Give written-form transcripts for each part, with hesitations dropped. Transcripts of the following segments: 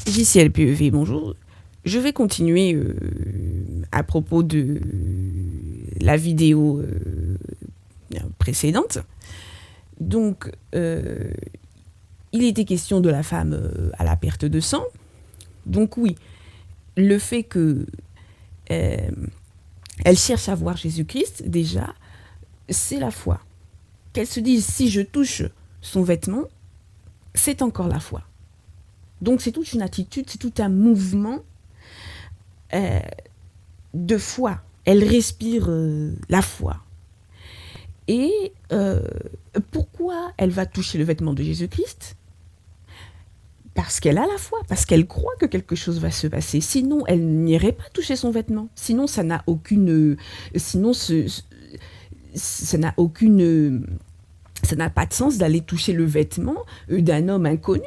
JCLPEV, bonjour. Je vais continuer à propos de la vidéo précédente. Donc, il était question de la femme à la perte de sang. Donc oui, le fait que elle cherche à voir Jésus-Christ, déjà, c'est la foi. Qu'elle se dise, si je touche son vêtement, c'est encore la foi. Donc c'est toute une attitude, c'est tout un mouvement de foi. Elle respire la foi. Et pourquoi elle va toucher le vêtement de Jésus-Christ ? Parce qu'elle a la foi, parce qu'elle croit que quelque chose va se passer. Sinon, elle n'irait pas toucher son vêtement. Sinon, ça n'a aucune... Sinon, ça n'a aucune... Ça n'a pas de sens d'aller toucher le vêtement d'un homme inconnu.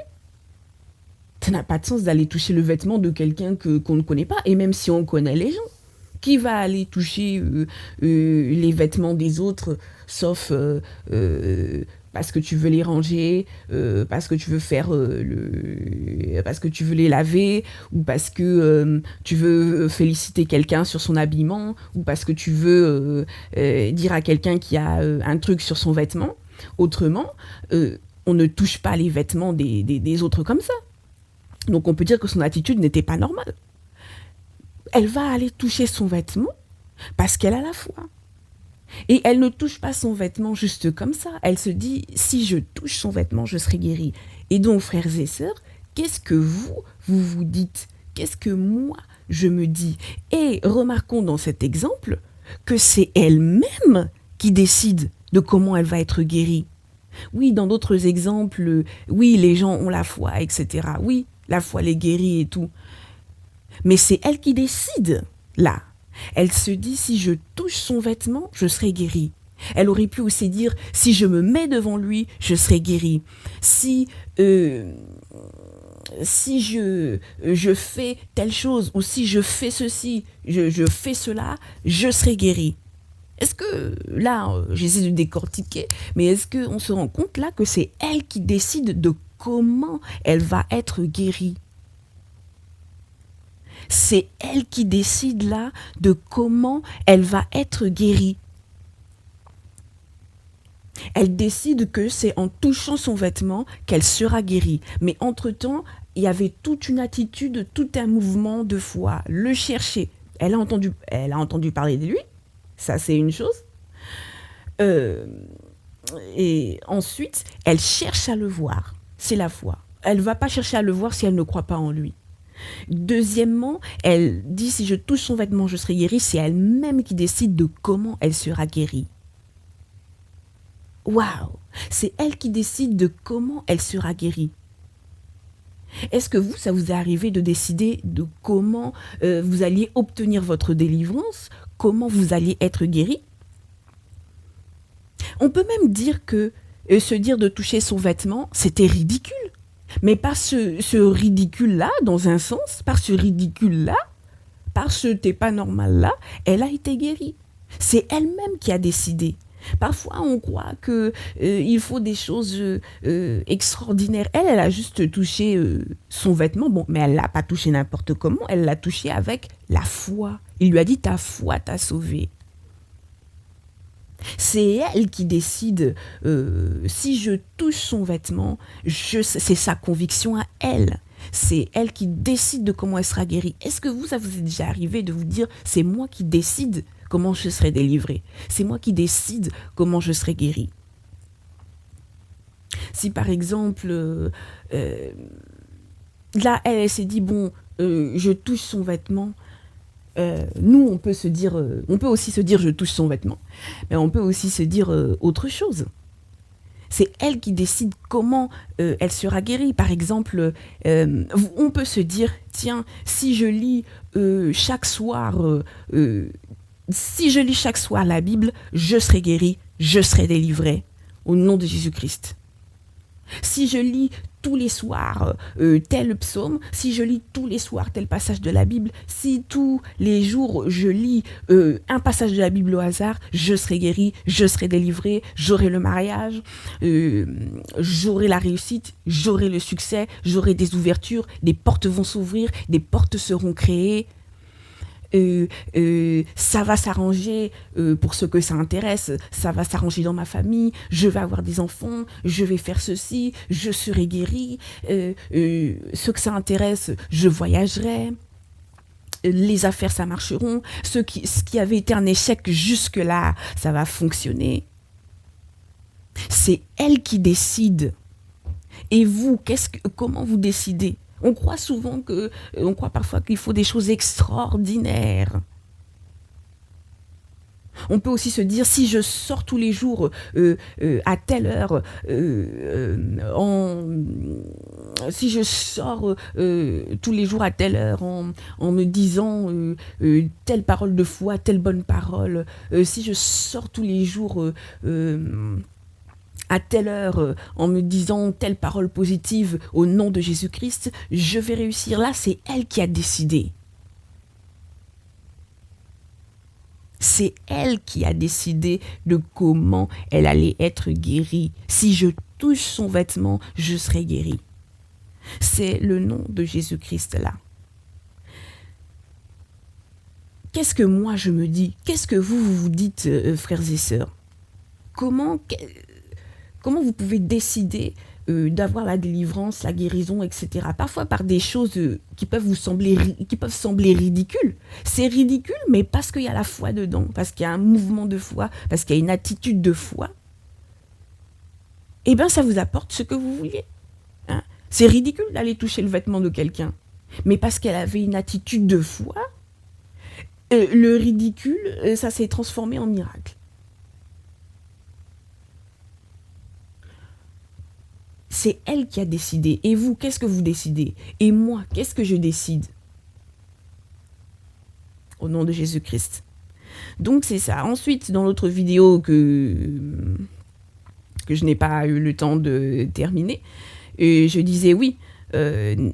Ça n'a pas de sens d'aller toucher le vêtement de quelqu'un qu'on ne connaît pas. Et même si on connaît les gens, qui va aller toucher les vêtements des autres, sauf parce que tu veux les ranger, parce que tu veux faire parce que tu veux les laver, ou parce que tu veux féliciter quelqu'un sur son habillement, ou parce que tu veux dire à quelqu'un qui a un truc sur son vêtement. Autrement, on ne touche pas les vêtements des autres comme ça. Donc on peut dire que son attitude n'était pas normale. Elle va aller toucher son vêtement parce qu'elle a la foi. Et elle ne touche pas son vêtement juste comme ça. Elle se dit, si je touche son vêtement, je serai guérie. Et donc, frères et sœurs, qu'est-ce que vous dites ? Qu'est-ce que moi, je me dis ? Et remarquons dans cet exemple que c'est elle-même qui décide de comment elle va être guérie. Oui, dans d'autres exemples, oui, les gens ont la foi, etc. Oui, la foi les guérit et tout. Mais c'est elle qui décide, là. Elle se dit, si je touche son vêtement, je serai guérie. Elle aurait pu aussi dire, si je me mets devant lui, je serai guérie. Si je fais telle chose, ou si je fais ceci, je fais cela, je serai guérie. Est-ce que, là, j'essaie de décortiquer, mais est-ce qu'on se rend compte là que c'est elle qui décide de comment elle va être guérie ? C'est elle qui décide là de comment elle va être guérie. Elle décide que c'est en touchant son vêtement qu'elle sera guérie. Mais entre-temps, il y avait toute une attitude, tout un mouvement de foi. Le chercher. Elle a entendu parler de lui. Ça, c'est une chose. Et ensuite, elle cherche à le voir. C'est la foi. Elle ne va pas chercher à le voir si elle ne croit pas en lui. Deuxièmement, elle dit, si je touche son vêtement, je serai guérie. C'est elle-même qui décide de comment elle sera guérie. Waouh! C'est elle qui décide de comment elle sera guérie. Est-ce que ça vous est arrivé de décider de comment vous alliez obtenir votre délivrance, comment vous alliez être guéri? On peut même dire que se dire de toucher son vêtement, c'était ridicule. Mais par ce ridicule-là, dans un sens, par ce ridicule-là, par ce t'es pas normal-là, elle a été guérie. C'est elle-même qui a décidé. Parfois, on croit qu'il faut des choses extraordinaires. Elle a juste touché son vêtement. Bon, mais elle ne l'a pas touché n'importe comment. Elle l'a touché avec la foi. Il lui a dit, ta foi t'a sauvé. C'est elle qui décide, si je touche son vêtement, c'est sa conviction à elle. C'est elle qui décide de comment elle sera guérie. Est-ce que ça vous est déjà arrivé de vous dire, c'est moi qui décide comment je serai délivrée. C'est moi qui décide comment je serai guérie. Si par exemple, là, elle s'est dit, bon, je touche son vêtement, nous, on peut aussi se dire, je touche son vêtement. Mais on peut aussi se dire autre chose. C'est elle qui décide comment elle sera guérie. Par exemple, on peut se dire, tiens, si je lis chaque soir la Bible, je serai guérie, je serai délivrée au nom de Jésus-Christ. Si je lis tous les soirs tel psaume, si je lis tous les soirs tel passage de la Bible, si tous les jours je lis un passage de la Bible au hasard, je serai guéri, je serai délivré, j'aurai le mariage, j'aurai la réussite, j'aurai le succès, j'aurai des ouvertures, des portes vont s'ouvrir, des portes seront créées. Ça va s'arranger pour ceux que ça intéresse, ça va s'arranger dans ma famille, je vais avoir des enfants, je vais faire ceci, je serai guéri, ceux que ça intéresse, je voyagerai, les affaires ça marcheront, ce qui avait été un échec jusque-là, ça va fonctionner. C'est elle qui décide. Et vous, comment vous décidez ? On croit parfois qu'il faut des choses extraordinaires. On peut aussi se dire, si je sors tous les jours à telle heure, si je sors tous les jours à telle heure en me disant telle parole de foi, telle bonne parole, si je sors tous les jours à telle heure, en me disant telle parole positive au nom de Jésus-Christ, je vais réussir. Là, c'est elle qui a décidé. C'est elle qui a décidé de comment elle allait être guérie. Si je touche son vêtement, je serai guérie. C'est le nom de Jésus-Christ là. Qu'est-ce que moi je me dis ? Qu'est-ce que vous dites, frères et sœurs ? Comment vous pouvez décider d'avoir la délivrance, la guérison, etc. Parfois par des choses qui peuvent sembler ridicules. C'est ridicule, mais parce qu'il y a la foi dedans, parce qu'il y a un mouvement de foi, parce qu'il y a une attitude de foi, eh bien ça vous apporte ce que vous vouliez. Hein ? C'est ridicule d'aller toucher le vêtement de quelqu'un, mais parce qu'elle avait une attitude de foi, le ridicule, ça s'est transformé en miracle. C'est elle qui a décidé. Et vous, qu'est-ce que vous décidez ? Et moi, qu'est-ce que je décide ? Au nom de Jésus-Christ. Donc c'est ça. Ensuite, dans l'autre vidéo que je n'ai pas eu le temps de terminer, je disais oui,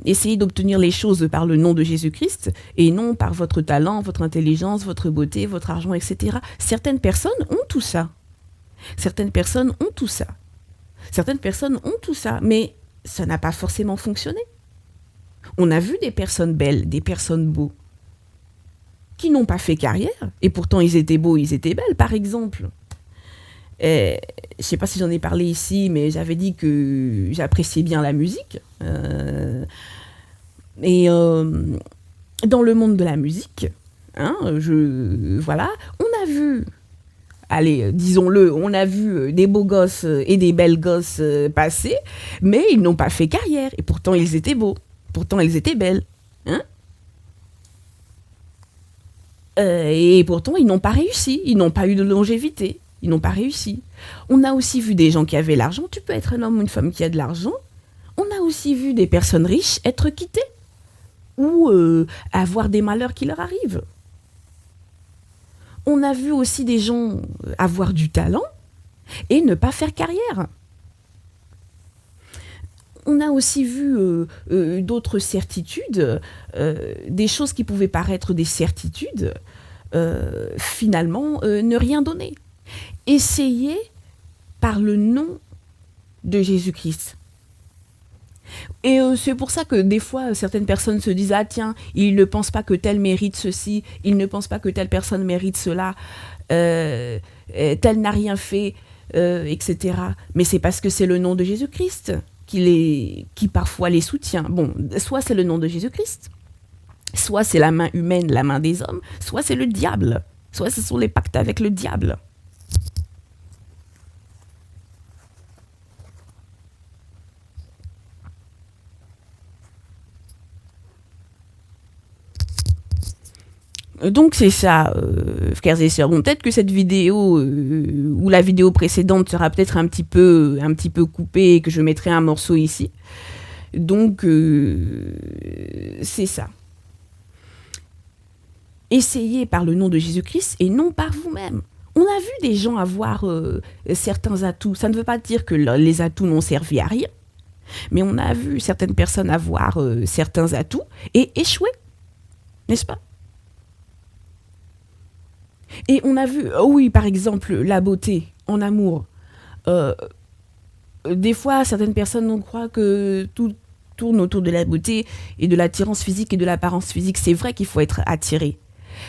essayez d'obtenir les choses par le nom de Jésus-Christ et non par votre talent, votre intelligence, votre beauté, votre argent, etc. Certaines personnes ont tout ça. Certaines personnes ont tout ça, mais ça n'a pas forcément fonctionné. On a vu des personnes belles, des personnes beaux, qui n'ont pas fait carrière, et pourtant ils étaient beaux, ils étaient belles, par exemple. Je ne sais pas si j'en ai parlé ici, mais j'avais dit que j'appréciais bien la musique. Et dans le monde de la musique, voilà, on a vu... Allez, disons-le, on a vu des beaux gosses et des belles gosses passer, mais ils n'ont pas fait carrière. Et pourtant, ils étaient beaux. Pourtant, ils étaient belles. Hein ? Et pourtant, ils n'ont pas réussi. Ils n'ont pas eu de longévité. Ils n'ont pas réussi. On a aussi vu des gens qui avaient l'argent. Tu peux être un homme ou une femme qui a de l'argent. On a aussi vu des personnes riches être quittées ou avoir des malheurs qui leur arrivent. On a vu aussi des gens avoir du talent et ne pas faire carrière. On a aussi vu d'autres certitudes, des choses qui pouvaient paraître des certitudes, finalement ne rien donner. Essayez par le nom de Jésus-Christ. Et c'est pour ça que des fois, certaines personnes se disent « Ah tiens, ils ne pensent pas que tel mérite ceci, ils ne pensent pas que telle personne mérite cela, tel n'a rien fait, etc. » Mais c'est parce que c'est le nom de Jésus-Christ qui parfois les soutient. Bon, soit c'est le nom de Jésus-Christ, soit c'est la main humaine, la main des hommes, soit c'est le diable, soit ce sont les pactes avec le diable. Donc c'est ça, frères et sœurs. Bon, peut-être que cette vidéo ou la vidéo précédente sera peut-être un petit peu coupée et que je mettrai un morceau ici. Donc c'est ça. Essayez par le nom de Jésus-Christ et non par vous-même. On a vu des gens avoir certains atouts. Ça ne veut pas dire que les atouts n'ont servi à rien. Mais on a vu certaines personnes avoir certains atouts et échouer, n'est-ce pas? Et on a vu, oh oui, par exemple, la beauté en amour. Euh, des fois, certaines personnes on croit que tout tourne autour de la beauté et de l'attirance physique et de l'apparence physique. C'est vrai qu'il faut être attiré.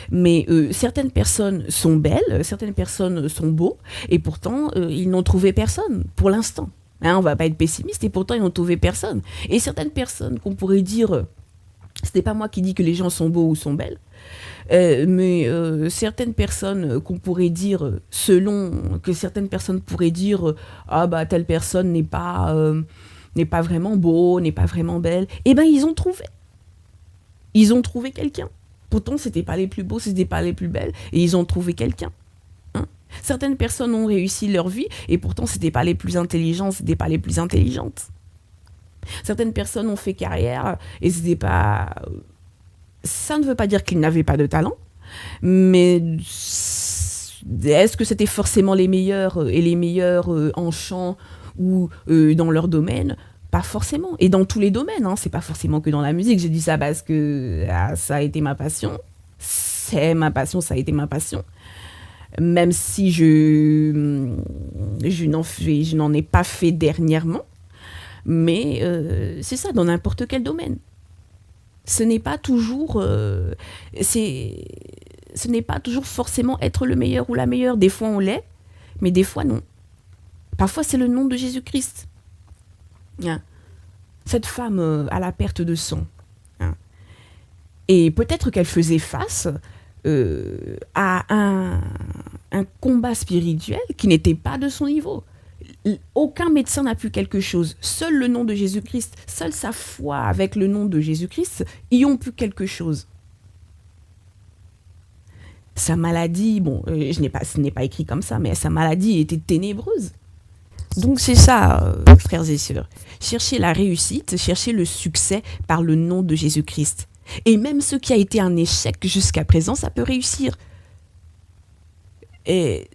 Mais certaines personnes sont belles, certaines personnes sont beaux, et pourtant, ils n'ont trouvé personne, pour l'instant. Hein, on va pas être pessimiste, et pourtant, ils n'ont trouvé personne. Et certaines personnes qu'on pourrait dire, ce n'est pas moi qui dis que les gens sont beaux ou sont belles, mais certaines personnes qu'on pourrait dire, selon que certaines personnes pourraient dire, ah bah telle personne n'est pas vraiment beau, n'est pas vraiment belle, eh ben ils ont trouvé quelqu'un. Pourtant, c'était pas les plus beaux, c'était pas les plus belles, et ils ont trouvé quelqu'un. Hein. Certaines personnes ont réussi leur vie, et pourtant, c'était pas les plus intelligents, c'était pas les plus intelligentes. Certaines personnes ont fait carrière, et c'était pas. Ça ne veut pas dire qu'ils n'avaient pas de talent, mais est-ce que c'était forcément les meilleurs et les meilleurs en chant ou dans leur domaine? Pas forcément. Et dans tous les domaines, hein. C'est pas forcément que dans la musique. J'ai dit ça parce que ça a été ma passion. C'est ma passion, ça a été ma passion. Même si je n'en ai pas fait dernièrement. Mais c'est ça, dans n'importe quel domaine. Ce n'est pas toujours... ce n'est pas toujours forcément être le meilleur ou la meilleure. Des fois, on l'est, mais des fois, non. Parfois, c'est le nom de Jésus-Christ. Hein. Cette femme à la perte de sang. Hein. Et peut-être qu'elle faisait face à un combat spirituel qui n'était pas de son niveau. Aucun médecin n'a pu quelque chose. Seul le nom de Jésus-Christ, seule sa foi avec le nom de Jésus-Christ y ont pu quelque chose. Sa maladie, bon, ce n'est pas écrit comme ça, mais sa maladie était ténébreuse. Donc c'est ça, frères et sœurs. Cherchez la réussite, cherchez le succès par le nom de Jésus-Christ. Et même ce qui a été un échec jusqu'à présent, ça peut réussir. Et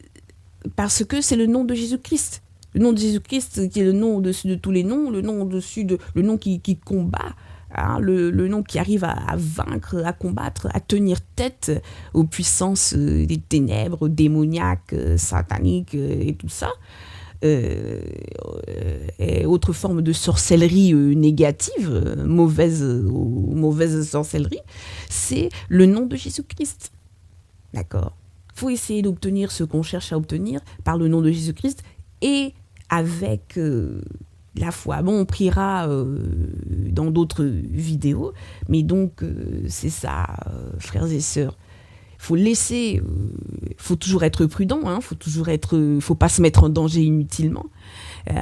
parce que c'est le nom de Jésus-Christ. Le nom de Jésus-Christ qui est le nom au-dessus de tous les noms, le nom au-dessus de le nom qui combat, hein, le nom qui arrive à vaincre, à combattre, à tenir tête aux puissances des ténèbres, démoniaques, sataniques et tout ça. Et autre forme de sorcellerie négative, mauvaise sorcellerie, c'est le nom de Jésus-Christ. D'accord? Il faut essayer d'obtenir ce qu'on cherche à obtenir par le nom de Jésus-Christ et avec la foi. Bon, on priera dans d'autres vidéos, mais donc c'est ça, frères et sœurs. Faut laisser, faut toujours être prudent, hein, faut pas se mettre en danger inutilement.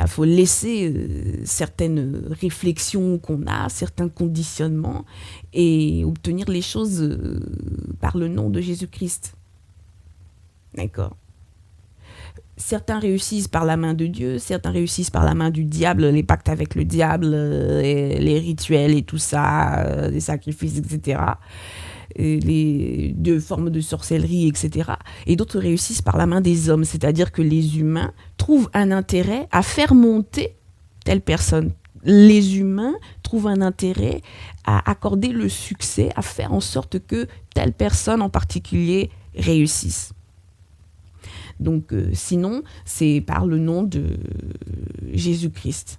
Faut laisser certaines réflexions qu'on a, certains conditionnements et obtenir les choses par le nom de Jésus-Christ. D'accord. Certains réussissent par la main de Dieu, certains réussissent par la main du diable, les pactes avec le diable, les rituels et tout ça, les sacrifices, etc. Les deux formes de sorcellerie, etc. Et d'autres réussissent par la main des hommes, c'est-à-dire que les humains trouvent un intérêt à faire monter telle personne. Les humains trouvent un intérêt à accorder le succès, à faire en sorte que telle personne en particulier réussisse. Donc sinon, c'est par le nom de Jésus-Christ.